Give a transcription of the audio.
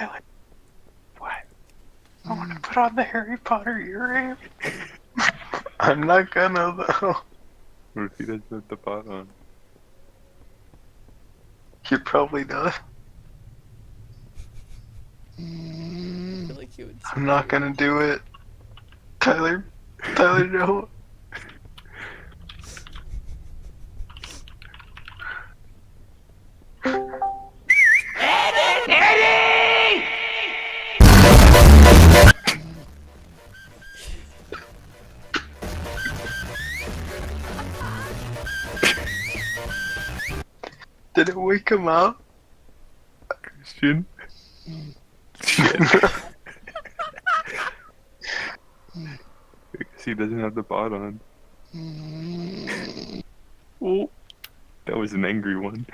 Tyler, what? I want to put on the Harry Potter earring. I'm not gonna though. What if he doesn't have the pot on? He probably does. I feel like he would. I'm not gonna do it. Tyler, no. Did it wake him up? Christian? Because he doesn't have the pot on. Oh, that was an angry one.